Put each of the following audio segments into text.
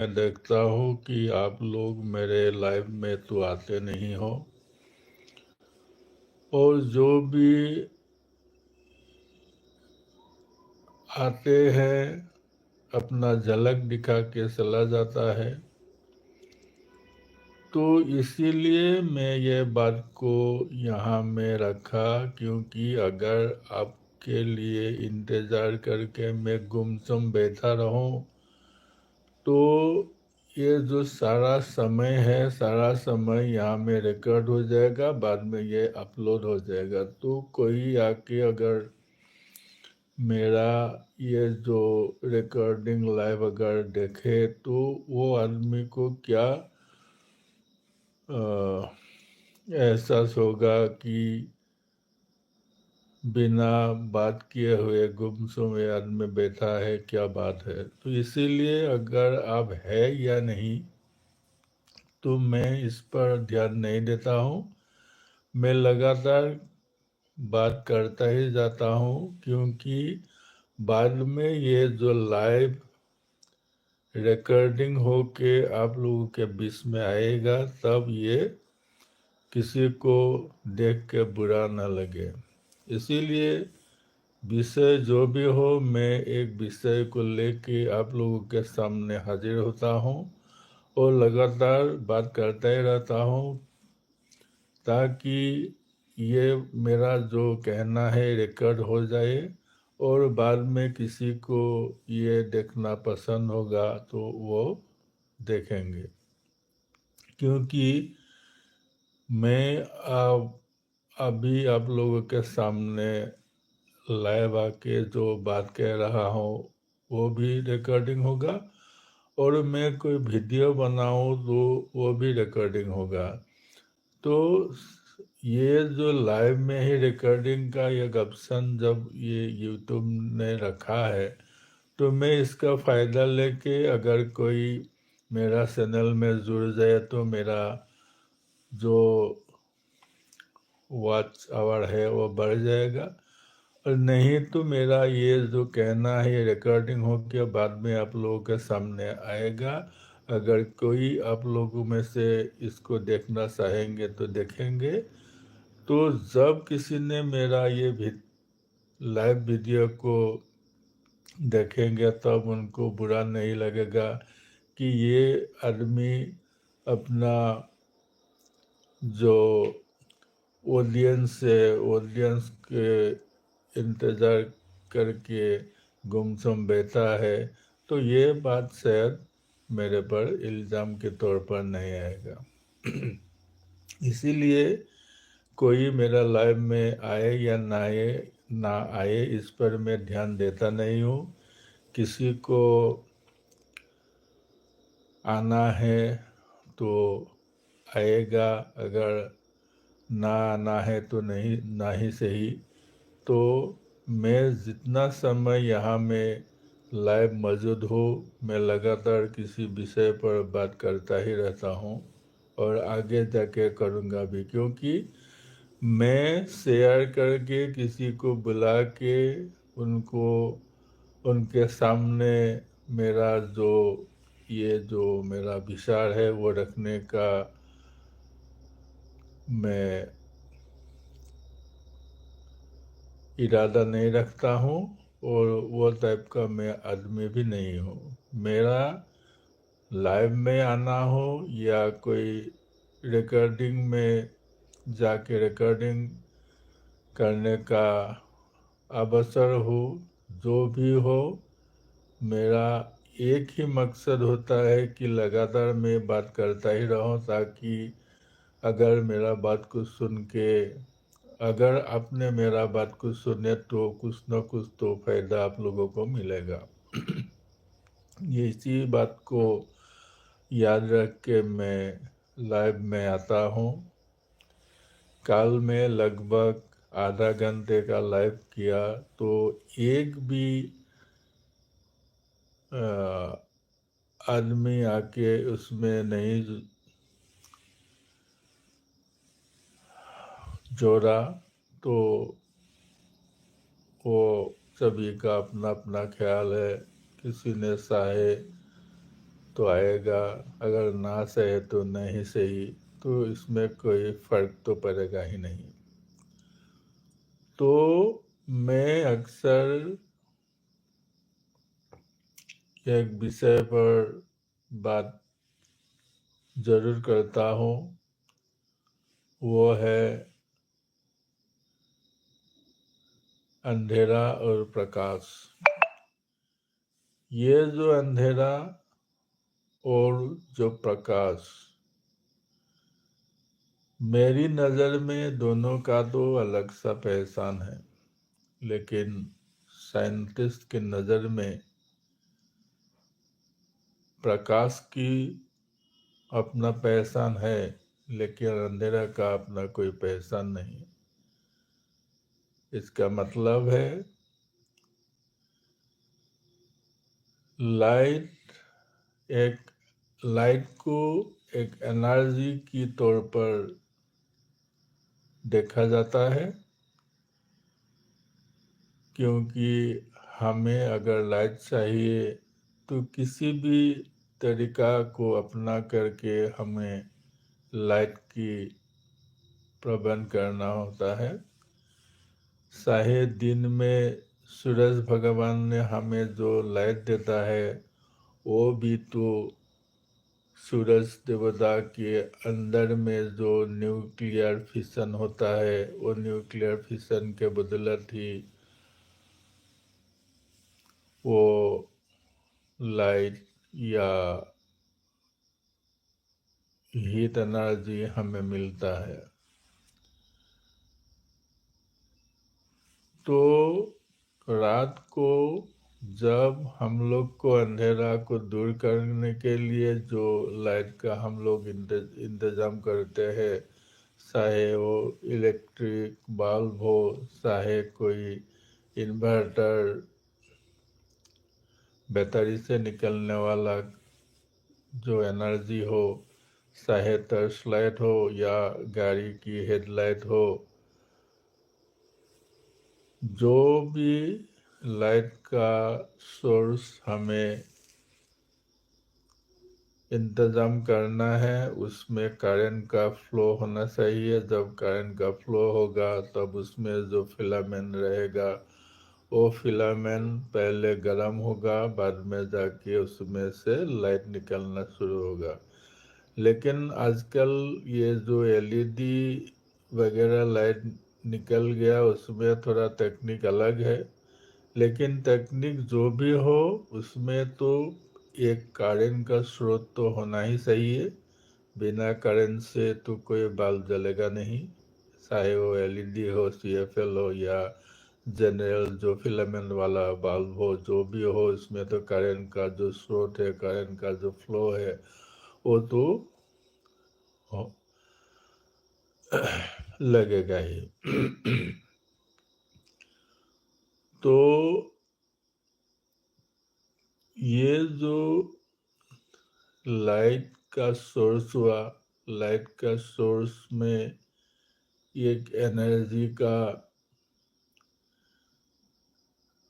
मैं देखता हूँ कि आप लोग मेरे लाइव में तो आते नहीं हो, और जो भी आते हैं अपना झलक दिखा के चला जाता है। तो इसीलिए मैं ये बात को यहाँ में रखा, क्योंकि अगर आपके लिए इंतज़ार करके मैं गुमसुम बैठा रहूं तो ये जो सारा समय है, सारा समय यहाँ में रिकॉर्ड हो जाएगा, बाद में ये अपलोड हो जाएगा। तो कोई आके अगर मेरा ये जो रिकॉर्डिंग लाइव अगर देखे तो वो आदमी को क्या एहसास होगा कि बिना बात किए हुए गुमसुम आदमी बैठा है, क्या बात है। तो इसीलिए अगर आप है या नहीं तो मैं इस पर ध्यान नहीं देता हूँ। मैं लगातार बात करता ही जाता हूँ, क्योंकि बाद में ये जो लाइव रिकॉर्डिंग हो के आप लोगों के बीच में आएगा, तब ये किसी को देख के बुरा न लगे। इसीलिए विषय जो भी हो, मैं एक विषय को लेके आप लोगों के सामने हाजिर होता हूँ और लगातार बात करता ही रहता हूँ, ताकि ये मेरा जो कहना है रिकॉर्ड हो जाए और बाद में किसी को ये देखना पसंद होगा तो वो देखेंगे। क्योंकि मैं अभी आप लोगों के सामने लाइव आके जो बात कह रहा हूँ वो भी रिकॉर्डिंग होगा, और मैं कोई वीडियो बनाऊँ तो वो भी रिकॉर्डिंग होगा। तो ये जो लाइव में ही रिकॉर्डिंग का एक ऑप्शन जब ये यूट्यूब ने रखा है, तो मैं इसका फ़ायदा लेके अगर कोई मेरा चैनल में जुड़ जाए तो मेरा जो वॉच आवर है वो बढ़ जाएगा, और नहीं तो मेरा ये जो कहना है ये रिकॉर्डिंग हो के बाद में आप लोगों के सामने आएगा। अगर कोई आप लोगों में से इसको देखना चाहेंगे तो देखेंगे। तो जब किसी ने मेरा ये भी लाइव वीडियो को देखेंगे तब उनको बुरा नहीं लगेगा कि ये आदमी अपना जो ऑडियंस है, ऑडियंस के इंतज़ार करके गुमसुम बैठा है। तो ये बात शायद मेरे पर इल्ज़ाम के तौर पर नहीं आएगा। इसीलिए कोई मेरा लाइव में आए या ना आए इस पर मैं ध्यान देता नहीं हूँ। किसी को आना है तो आएगा, अगर ना आना है तो नहीं, ना ही सही। तो मैं जितना समय यहाँ में लाइव मौजूद हूँ, मैं लगातार किसी विषय पर बात करता ही रहता हूँ और आगे जाके करूँगा भी, क्योंकि मैं शेयर करके किसी को बुला के उनको उनके सामने मेरा जो मेरा विचार है वो रखने का मैं इरादा नहीं रखता हूँ, और वो टाइप का मैं आदमी भी नहीं हूँ। मेरा लाइव में आना हो या कोई रिकॉर्डिंग में जाके रिकॉर्डिंग करने का अवसर हो, जो भी हो, मेरा एक ही मकसद होता है कि लगातार मैं बात करता ही रहूं, ताकि अगर मेरा बात को सुन के अगर आपने मेरा बात को सुने तो कुछ न कुछ तो फायदा आप लोगों को मिलेगा। ये इसी बात को याद रख के मैं लाइव में आता हूँ। कल मैं लगभग आधा घंटे का लाइव किया, तो एक भी आदमी आके उसमें नहीं जोड़ा। तो वो सभी का अपना अपना ख्याल है। किसी ने चाहे तो आएगा, अगर ना सहे तो नहीं सही, तो इसमें कोई फर्क तो पड़ेगा ही नहीं। तो मैं अक्सर एक विषय पर बात जरूर करता हूँ, वो है अंधेरा और प्रकाश। ये जो अंधेरा और जो प्रकाश, मेरी नज़र में दोनों का तो अलग सा पहचान है, लेकिन साइंटिस्ट की नज़र में प्रकाश की अपना पहचान है, लेकिन अंधेरा का अपना कोई पहचान नहीं। इसका मतलब है लाइट को एक एनर्जी की तौर पर देखा जाता है, क्योंकि हमें अगर लाइट चाहिए तो किसी भी तरीका को अपना करके हमें लाइट की प्रबंध करना होता है। चाहे दिन में सूरज भगवान ने हमें जो लाइट देता है, वो भी तो सूरज देवता के अंदर में जो न्यूक्लियर फिशन होता है, वो न्यूक्लियर फिशन के बदौलत ही वो लाइट या हीट एनर्जी हमें मिलता है। तो रात को जब हम लोग को अंधेरा को दूर करने के लिए जो लाइट का हम लोग इंतजाम करते हैं, चाहे वो इलेक्ट्रिक बल्ब हो, चाहे कोई इन्वर्टर, बैटरी से निकलने वाला जो एनर्जी हो, चाहे टर्च लाइट हो या गाड़ी की हेडलाइट हो, जो भी लाइट का सोर्स हमें इंतज़ाम करना है, उसमें करंट का फ्लो होना चाहिए। जब करंट का फ्लो होगा तब उसमें जो फिलामेंट रहेगा, वो फिलामेंट पहले गर्म होगा, बाद में जाके उसमें से लाइट निकलना शुरू होगा। लेकिन आजकल ये जो एलईडी वगैरह लाइट निकल गया, उसमें थोड़ा टेक्निक अलग है, लेकिन टेक्निक जो भी हो उसमें तो एक करंट का स्रोत तो होना ही चाहिए। बिना करंट से तो कोई बल्ब जलेगा नहीं, चाहे वो एलईडी हो, सीएफएल हो या जनरल जो फिलामेंट वाला बल्ब हो, जो भी हो, इसमें तो करंट का जो स्रोत है, करंट का जो फ्लो है, वो तो लगेगा ही। तो ये जो लाइट का सोर्स हुआ, लाइट का सोर्स में एक एनर्जी का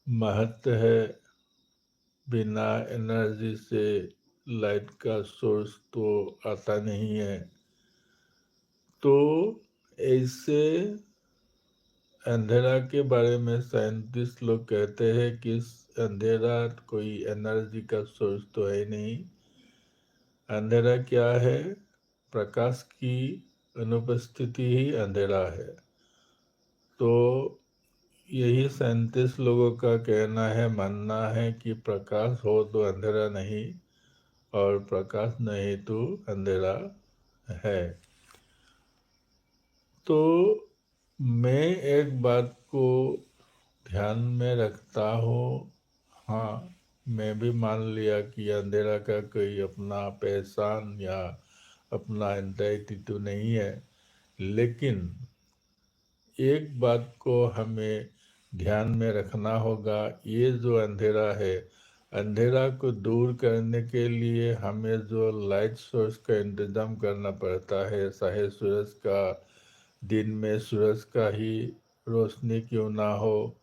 महत्व है। बिना एनर्जी से लाइट का सोर्स तो आता नहीं है। तो ऐसे अंधेरा के बारे में साइंटिस्ट लोग कहते हैं कि अंधेरा कोई एनर्जी का सोर्स तो है नहीं। अंधेरा क्या है? प्रकाश की अनुपस्थिति ही अंधेरा है। तो यही साइंटिस्ट लोगों का कहना है, मानना है कि प्रकाश हो तो अंधेरा नहीं, और प्रकाश नहीं तो अंधेरा है। तो मैं एक बात को ध्यान में रखता हूँ। हाँ, मैं भी मान लिया कि अंधेरा का कोई अपना पहचान या अपना एंटिटी तो नहीं है, लेकिन एक बात को हमें ध्यान में रखना होगा। ये जो अंधेरा है, अंधेरा को दूर करने के लिए हमें जो लाइट सोर्स का इंतज़ाम करना पड़ता है, चाहे दिन में सूरज का ही रोशनी क्यों ना हो,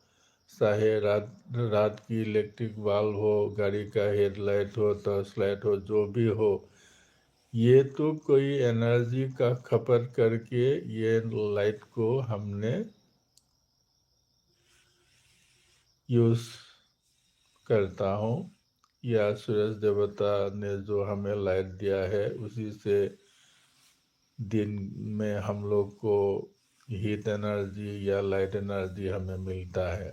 चाहे रात की इलेक्ट्रिक बल्ब हो, गाड़ी का हेडलाइट हो, टॉर्च लाइट हो, जो भी हो, ये तो कोई एनर्जी का खपत करके ये लाइट को हमने यूज़ करता हूँ, या सूरज देवता ने जो हमें लाइट दिया है उसी से दिन में हम लोग को हीट एनर्जी या लाइट एनर्जी हमें मिलता है।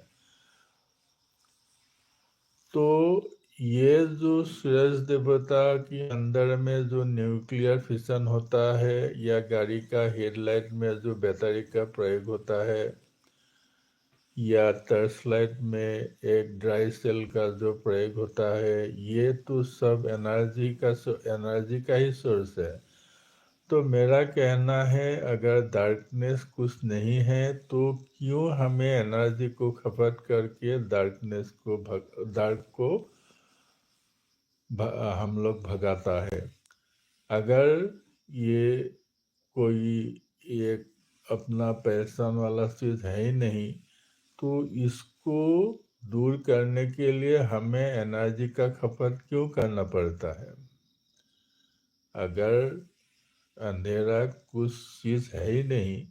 तो ये जो सूरज देवता के अंदर में जो न्यूक्लियर फिशन होता है, या गाड़ी का हेडलाइट में जो बैटरी का प्रयोग होता है, या टर्च लाइट में एक ड्राई सेल का जो प्रयोग होता है, ये तो सब एनर्जी का ही सोर्स है। तो मेरा कहना है, अगर डार्कनेस कुछ नहीं है तो क्यों हमें एनर्जी को खपत करके डार्क को हम लोग भगाता है। अगर ये कोई एक अपना पैशन वाला चीज़ है ही नहीं, तो इसको दूर करने के लिए हमें एनर्जी का खपत क्यों करना पड़ता है? अगर अंधेरा कुछ चीज़ है ही नहीं,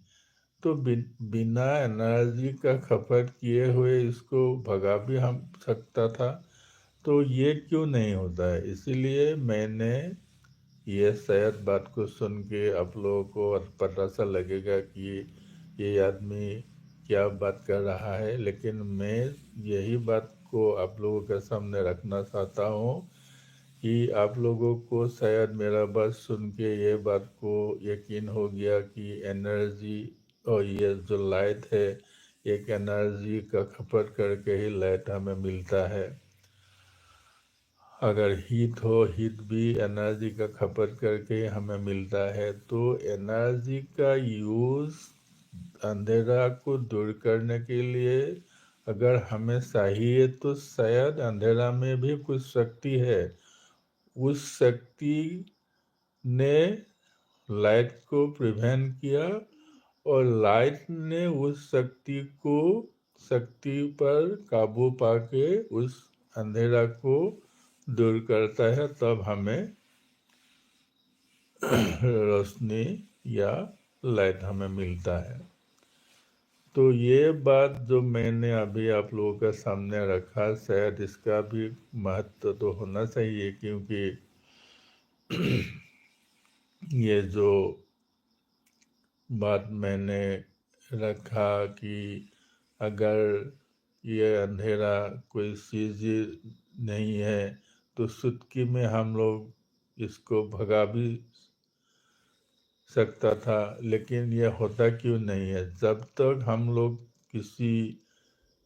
तो बिना एनर्जी का खपत किए हुए इसको भगा भी हम सकता था। तो ये क्यों नहीं होता है? इसीलिए मैंने ये शायद बात को सुन के आप लोगों को पता सा लगेगा कि ये आदमी क्या बात कर रहा है, लेकिन मैं यही बात को आप लोगों के सामने रखना चाहता हूँ कि आप लोगों को शायद मेरा बात सुन के ये बात को यकीन हो गया कि एनर्जी और ये जो लाइट है, एक एनर्जी का खपत करके ही लाइट हमें मिलता है। अगर हीट हो, हीट भी एनर्जी का खपत करके हमें मिलता है। तो एनर्जी का यूज़ अंधेरा को दूर करने के लिए अगर हमें चाहिए, तो शायद अंधेरा में भी कुछ शक्ति है। उस शक्ति ने लाइट को प्रिवेंट किया, और लाइट ने उस शक्ति पर काबू पाके उस अंधेरा को दूर करता है, तब हमें रोशनी या लाइट हमें मिलता है। तो ये बात जो मैंने अभी आप लोगों के सामने रखा, शायद इसका भी महत्व तो होना चाहिए, क्योंकि ये जो बात मैंने रखा कि अगर ये अंधेरा कोई चीज़ नहीं है, तो चुटकी में हम लोग इसको भगा भी सकता था। लेकिन ये होता क्यों नहीं है? जब तक हम लोग किसी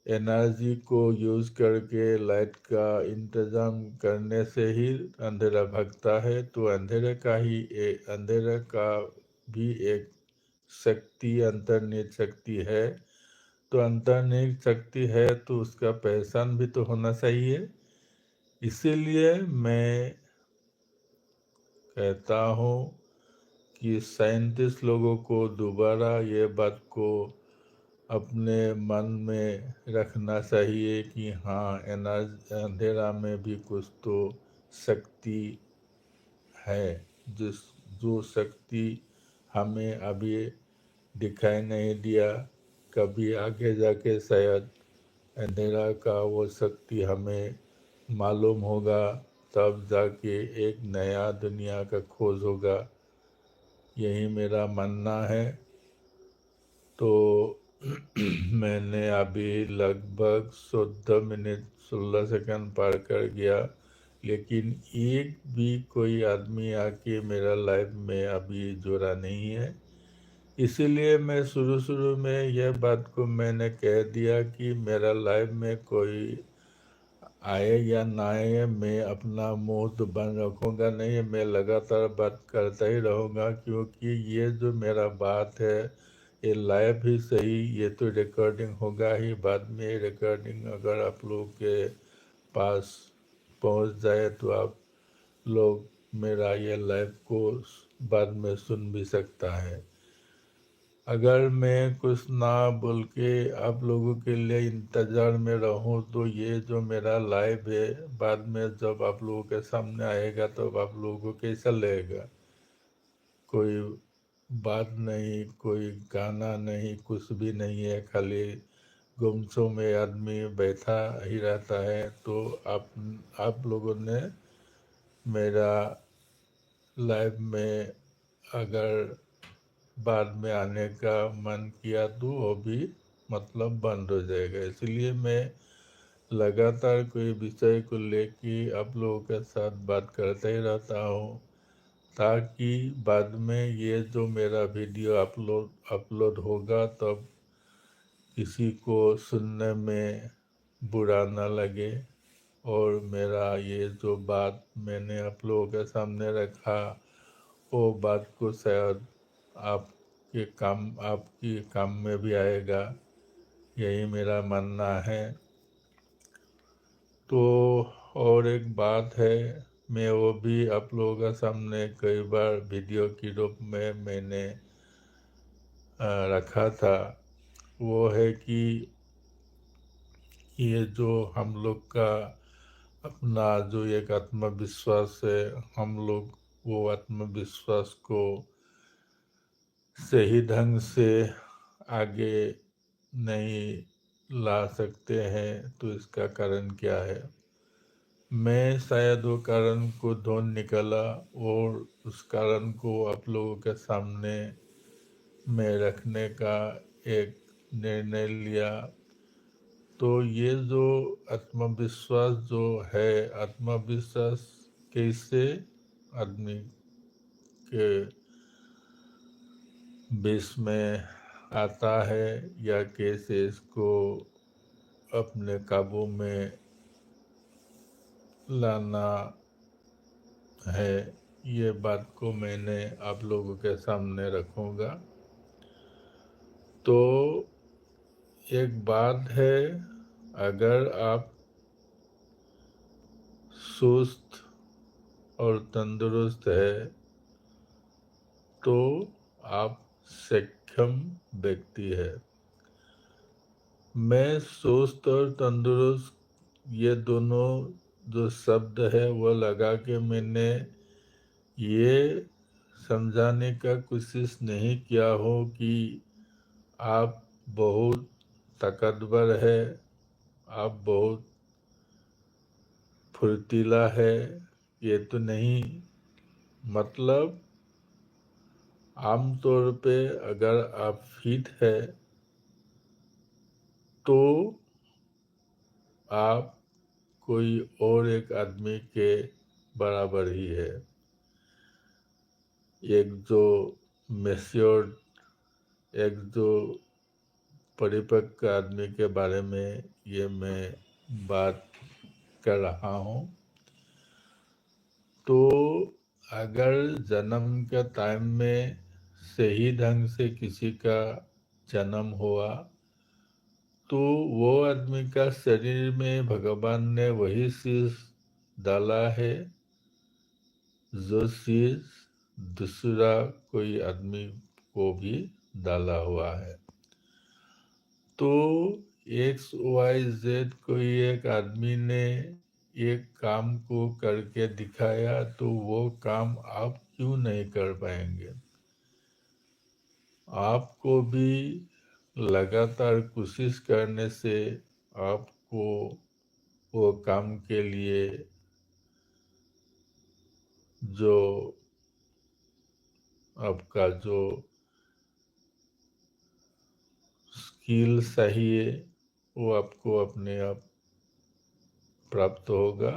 एनर्जी को यूज़ करके लाइट का इंतज़ाम करने से ही अंधेरा भगता है, तो अंधेरे का भी एक शक्ति, अंतर्निहित शक्ति है। तो अंतर्निहित शक्ति है तो उसका पहचान भी तो होना चाहिए। इसीलिए मैं कहता हूँ कि साइंटिस्ट लोगों को दोबारा ये बात को अपने मन में रखना चाहिए कि हाँ, अंधेरा में भी कुछ तो शक्ति है, जो शक्ति हमें अभी दिखाई नहीं दिया। कभी आगे जाके शायद अंधेरा का वो शक्ति हमें मालूम होगा, तब जाके एक नया दुनिया का खोज होगा। यही मेरा मानना है। तो मैंने अभी लगभग 14 मिनट 16 सेकंड पार कर गया, लेकिन एक भी कोई आदमी आके मेरा लाइफ में अभी जुड़ा नहीं है। इसीलिए मैं शुरू में यह बात को मैंने कह दिया कि मेरा लाइफ में कोई आए या ना आए, मैं अपना मुंह तो बंद रखूँगा नहीं, मैं लगातार बात करता ही रहूँगा, क्योंकि ये जो मेरा बात है ये लाइव ही सही, ये तो रिकॉर्डिंग होगा ही। बाद में रिकॉर्डिंग अगर आप लोगों के पास पहुंच जाए तो आप लोग मेरा ये लाइव को बाद में सुन भी सकता है। अगर मैं कुछ ना बोल के आप लोगों के लिए इंतज़ार में रहूं तो ये जो मेरा लाइव है बाद में जब आप लोगों के सामने आएगा तो आप लोगों को कैसा लगेगा। कोई बात नहीं, कोई गाना नहीं, कुछ भी नहीं है, खाली गुमसुम में आदमी बैठा ही रहता है। तो आप लोगों ने मेरा लाइव में अगर बाद में आने का मन किया तो वो भी मतलब बंद हो जाएगा। इसलिए मैं लगातार कोई विषय को लेके आप लोगों के साथ बात करता ही रहता हूँ, ताकि बाद में ये जो मेरा वीडियो अपलोड होगा तब किसी को सुनने में बुरा ना लगे। और मेरा ये जो बात मैंने आप लोगों के सामने रखा वो बात को शायद आपकी काम में भी आएगा, यही मेरा मानना है। तो और एक बात है, मैं वो भी आप लोगों के सामने कई बार वीडियो के रूप में मैंने रखा था। वो है कि ये जो हम लोग का अपना जो एक आत्मविश्वास है, हम लोग वो आत्मविश्वास को सही ढंग से आगे नहीं ला सकते हैं। तो इसका कारण क्या है? मैं शायद वो कारण को ढूंढ निकला और उस कारण को आप लोगों के सामने में रखने का एक निर्णय लिया। तो ये जो आत्मविश्वास जो है, आत्मविश्वास कैसे आदमी के बीच में आता है या कैसे इसको अपने काबू में लाना है, ये बात को मैंने आप लोगों के सामने रखूँगा। तो एक बात है, अगर आप सुस्त और तंदुरुस्त है तो आप सक्षम व्यक्ति है। मैं सुस्त और तंदुरुस्त ये दोनों जो शब्द है वो लगा के मैंने ये समझाने का कोशिश नहीं किया हो कि आप बहुत ताकतवर है, आप बहुत फुर्तीला है, ये तो नहीं। मतलब आमतौर पे अगर आप फिट है तो आप कोई और एक आदमी के बराबर ही है। एक जो मैच्योर्ड, एक जो परिपक्व आदमी के बारे में ये मैं बात कर रहा हूँ। तो अगर जन्म के टाइम में सही ढंग से किसी का जन्म हुआ तो वो आदमी का शरीर में भगवान ने वही चीज डाला है जो चीज दूसरा कोई आदमी को भी डाला हुआ है। तो XYZ कोई एक आदमी ने एक काम को करके दिखाया तो वो काम आप क्यों नहीं कर पाएंगे? आपको भी लगातार कोशिश करने से आपको वो काम के लिए जो आपका जो स्किल चाहिए वो आपको अपने आप प्राप्त होगा,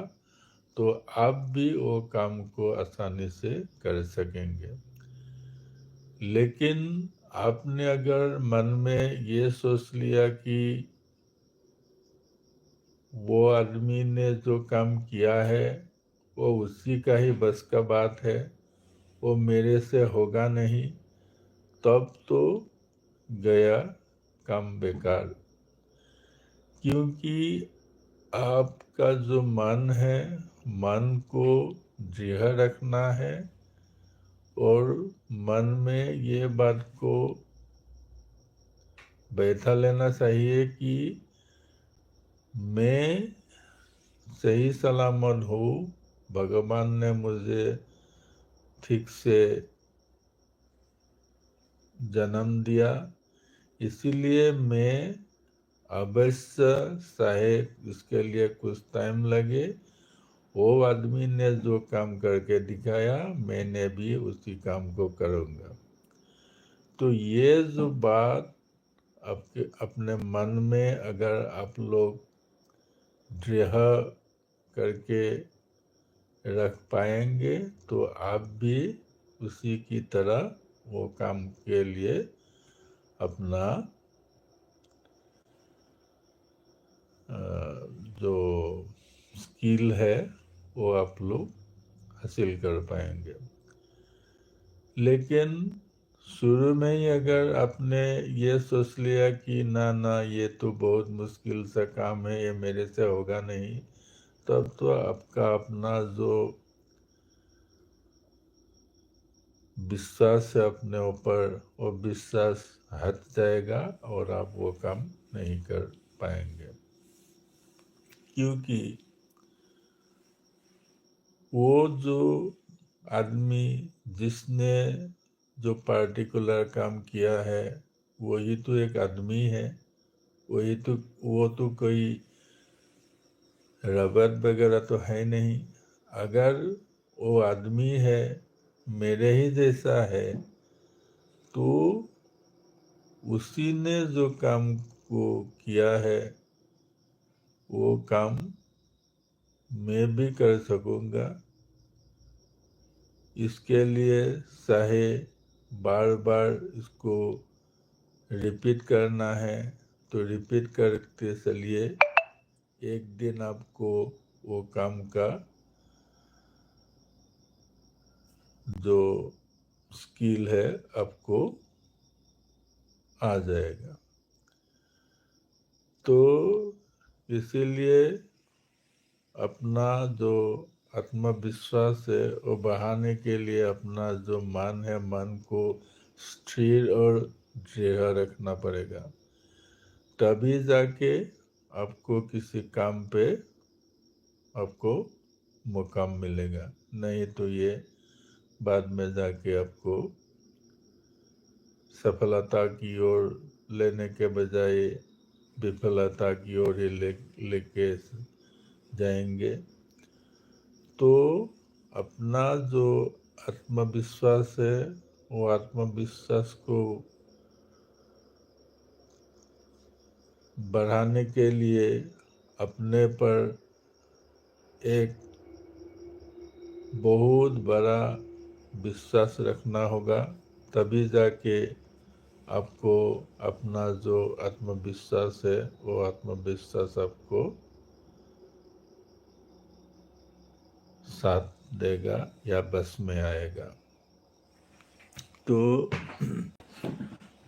तो आप भी वो काम को आसानी से कर सकेंगे। लेकिन आपने अगर मन में ये सोच लिया कि वो आदमी ने जो काम किया है वो उसी का ही बस का बात है, वो मेरे से होगा नहीं, तब तो गया काम बेकार। क्योंकि आपका जो मन है, मन को दृढ़ रखना है और मन में ये बात को बैठा लेना चाहिए कि मैं सही सलामत हूँ, भगवान ने मुझे ठीक से जन्म दिया, इसीलिए मैं अवश्य, चाहे इसके लिए कुछ टाइम लगे, वो आदमी ने जो काम करके दिखाया मैंने भी उसी काम को करूँगा। तो ये जो बात आपके अपने मन में अगर आप लोग दृढ़ करके रख पाएंगे तो आप भी उसी की तरह वो काम के लिए अपना जो स्किल है वो आप लोग हासिल कर पाएंगे। लेकिन शुरू में ही अगर आपने ये सोच लिया कि ना ना ये तो बहुत मुश्किल सा काम है, ये मेरे से होगा नहीं, तब तो आपका अपना जो विश्वास है अपने ऊपर, वो विश्वास हट जाएगा और आप वो काम नहीं कर पाएंगे। क्योंकि वो जो आदमी जिसने जो पार्टिकुलर काम किया है वही तो एक आदमी है, वो तो कोई रबर वगैरह तो है नहीं। अगर वो आदमी है, मेरे ही जैसा है, तो उसी ने जो काम को किया है वो काम मैं भी कर सकूँगा। इसके लिए चाहे बार बार इसको रिपीट करना है तो रिपीट करते चलिए, एक दिन आपको वो काम का जो स्किल है आपको आ जाएगा। तो इसीलिए अपना जो आत्मविश्वास है वो बढ़ाने के लिए अपना जो मन है, मन को स्थिर और दृढ़ रखना पड़ेगा, तभी जाके आपको किसी काम पे आपको मुकाम मिलेगा। नहीं तो ये बाद में जाके आपको सफलता की ओर लेने के बजाय विफलता की ओर ही लेके जाएंगे। तो अपना जो आत्मविश्वास है वो आत्मविश्वास को बढ़ाने के लिए अपने पर एक बहुत बड़ा विश्वास रखना होगा, तभी जाके आपको अपना जो आत्मविश्वास है वो आत्मविश्वास आपको साथ देगा या बस में आएगा। तो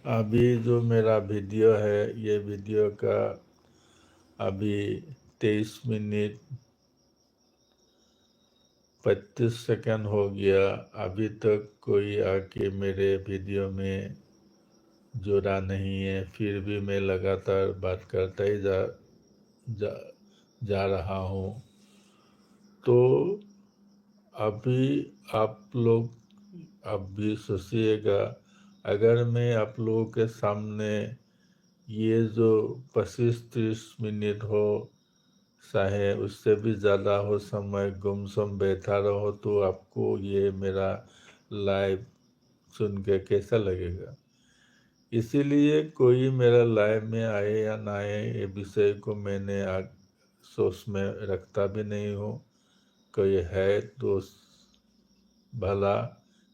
अभी जो मेरा वीडियो है, ये वीडियो का अभी 23 मिनट 25 सेकंड हो गया। अभी तक कोई आके मेरे वीडियो में जुड़ा नहीं है, फिर भी मैं लगातार बात करता ही जा रहा हूँ। तो अभी आप लोग अब भी सोचिएगा, अगर मैं आप लोगों के सामने ये जो 25-30 मिनट हो, चाहे उससे भी ज़्यादा हो समय गुमसुम बैठा रहो, तो आपको ये मेरा लाइव सुन के कैसा लगेगा। इसीलिए कोई मेरा लाइव में आए या ना आए, ये विषय को मैंने आज सोच में रखता भी नहीं हूँ। कोई है तो भला,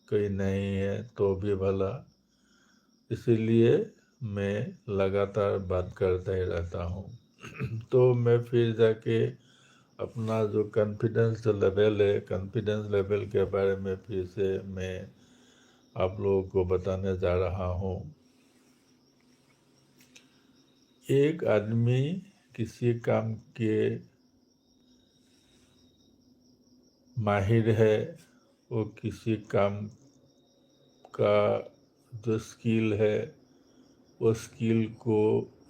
कोई नहीं है तो भी भला। इसीलिए मैं लगातार बात करता ही रहता हूँ। तो मैं फिर जाके अपना जो कॉन्फिडेंस लेवल है, कॉन्फिडेंस लेवल के बारे में फिर से मैं आप लोगों को बताने जा रहा हूँ। एक आदमी किसी काम के माहिर है, वो किसी काम का जो स्किल है वो स्किल को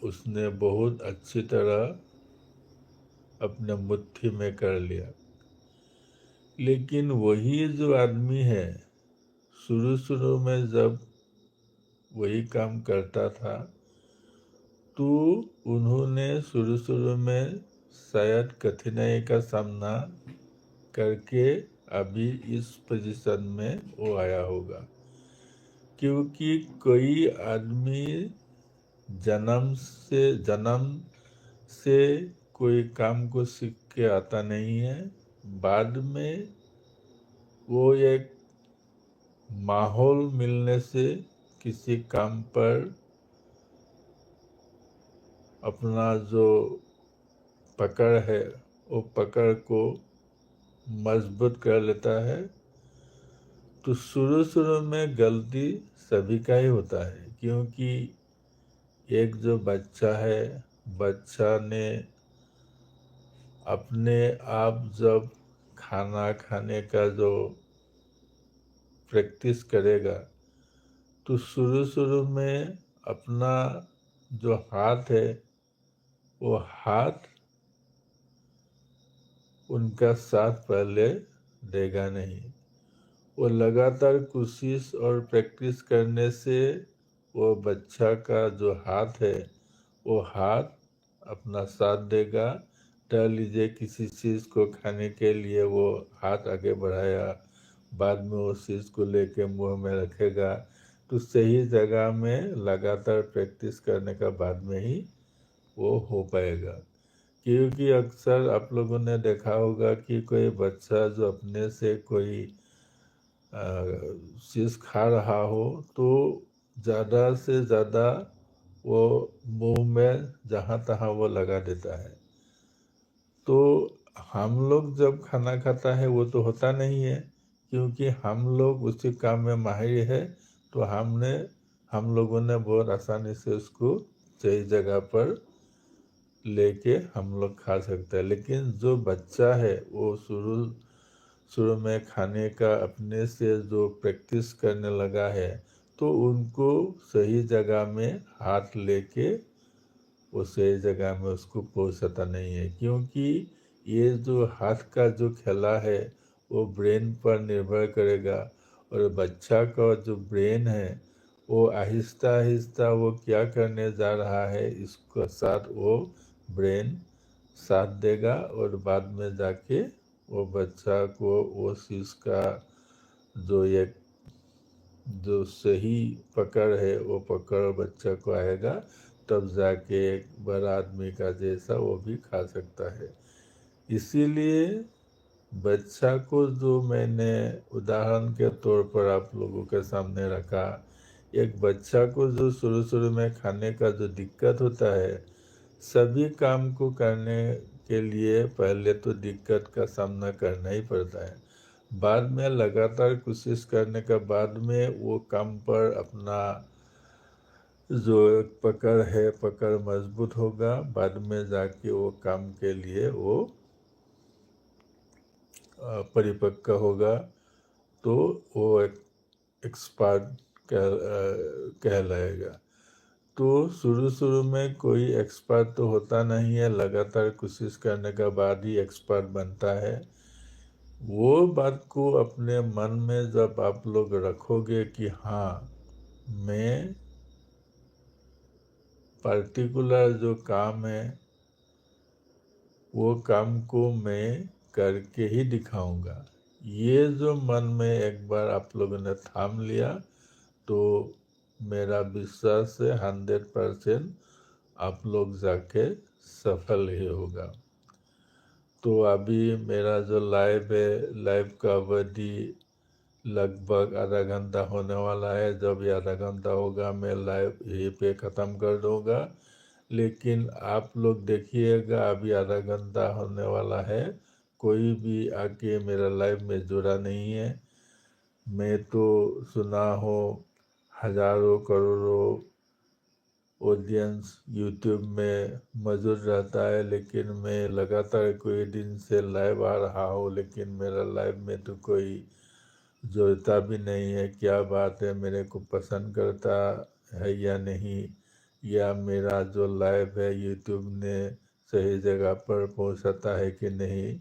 उसने बहुत अच्छी तरह अपने मुट्ठी में कर लिया। लेकिन वही जो आदमी है शुरू शुरू में जब वही काम करता था तो उन्होंने शुरू शुरू में शायद कठिनाई का सामना करके अभी इस पोजीशन में वो आया होगा, क्योंकि कोई आदमी जन्म से कोई काम को सीख के आता नहीं है। बाद में वो एक माहौल मिलने से किसी काम पर अपना जो पकड़ है वो पकड़ को मजबूत कर लेता है। तो शुरू शुरू में गलती सभी का ही होता है, क्योंकि एक जो बच्चा है, बच्चा ने अपने आप जब खाना खाने का जो प्रैक्टिस करेगा तो शुरू शुरू में अपना जो हाथ है वो हाथ उनका साथ पहले देगा नहीं। वो लगातार कोशिश और प्रैक्टिस करने से वो बच्चा का जो हाथ है वो हाथ अपना साथ देगा। मान लीजिए किसी चीज़ को खाने के लिए वो हाथ आगे बढ़ाया, बाद में उस चीज़ को लेके मुंह में रखेगा, तो सही जगह में लगातार प्रैक्टिस करने का बाद में ही वो हो पाएगा। क्योंकि अक्सर आप लोगों ने देखा होगा कि कोई बच्चा जो अपने से कोई चीज़ खा रहा हो तो ज़्यादा से ज़्यादा वो मुंह में जहाँ तहाँ वो लगा देता है। तो हम लोग जब खाना खाता है वो तो होता नहीं है, क्योंकि हम लोग उसी काम में माहिर है। तो हम लोगों ने बहुत आसानी से उसको सही जगह पर लेके हम लोग खा सकते हैं। लेकिन जो बच्चा है वो शुरू में खाने का अपने से जो प्रैक्टिस करने लगा है तो उनको सही जगह में हाथ लेके वो सही जगह में उसको पहुंचाता नहीं है, क्योंकि ये जो हाथ का जो खेला है वो ब्रेन पर निर्भर करेगा। और बच्चा का जो ब्रेन है वो आहिस्ता आहिस्ता वो क्या करने जा रहा है इसके साथ वो ब्रेन साथ देगा, और बाद में जाके वो बच्चा को वो चीज़ का जो सही पकड़ है वो पकड़ बच्चा को आएगा, तब जाके एक बड़ा आदमी का जैसा वो भी खा सकता है। इसीलिए बच्चा को जो मैंने उदाहरण के तौर पर आप लोगों के सामने रखा, एक बच्चा को जो शुरू शुरू में खाने का जो दिक्कत होता है, सभी काम को करने के लिए पहले तो दिक्कत का सामना करना ही पड़ता है। बाद में लगातार कोशिश करने के बाद में वो काम पर अपना जो पकड़ है पकड़ मजबूत होगा, बाद में जाके वो काम के लिए वो परिपक्व होगा, तो वो एक एक्सपर्ट कहलाएगा। तो शुरू शुरू में कोई एक्सपर्ट तो होता नहीं है, लगातार कोशिश करने के बाद ही एक्सपर्ट बनता है। वो बात को अपने मन में जब आप लोग रखोगे कि हाँ मैं पर्टिकुलर जो काम है वो काम को मैं करके ही दिखाऊंगा, ये जो मन में एक बार आप लोगों ने थाम लिया तो मेरा विश्वास है 100% आप लोग जाके सफल ही होगा। तो अभी मेरा जो लाइव है, लाइव का अवधि लगभग आधा घंटा होने वाला है। जब ये आधा घंटा होगा मैं लाइव यहीं पे ख़त्म कर दूँगा। लेकिन आप लोग देखिएगा अभी आधा घंटा होने वाला है, कोई भी आके मेरा लाइव में जुड़ा नहीं है। मैं तो सुना हूँ हज़ारों करोड़ों ऑडियंस यूट्यूब में मौजूद रहता है, लेकिन मैं लगातार कोई दिन से लाइव आ रहा हूँ, लेकिन मेरा लाइव में तो कोई जुड़ता भी नहीं है। क्या बात है, मेरे को पसंद करता है या नहीं, या मेरा जो लाइव है यूट्यूब ने सही जगह पर पहुंचाता है कि नहीं।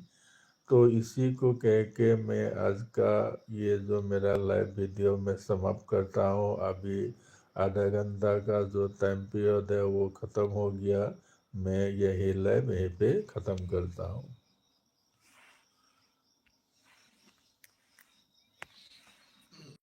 तो इसी को कह के मैं आज का ये जो मेरा लाइव वीडियो मैं समाप्त करता हूँ। अभी आधा घंटा का जो टाइम पीरियड है वो ख़त्म हो गया। मैं यही लाइव यहीं पे ख़त्म करता हूँ।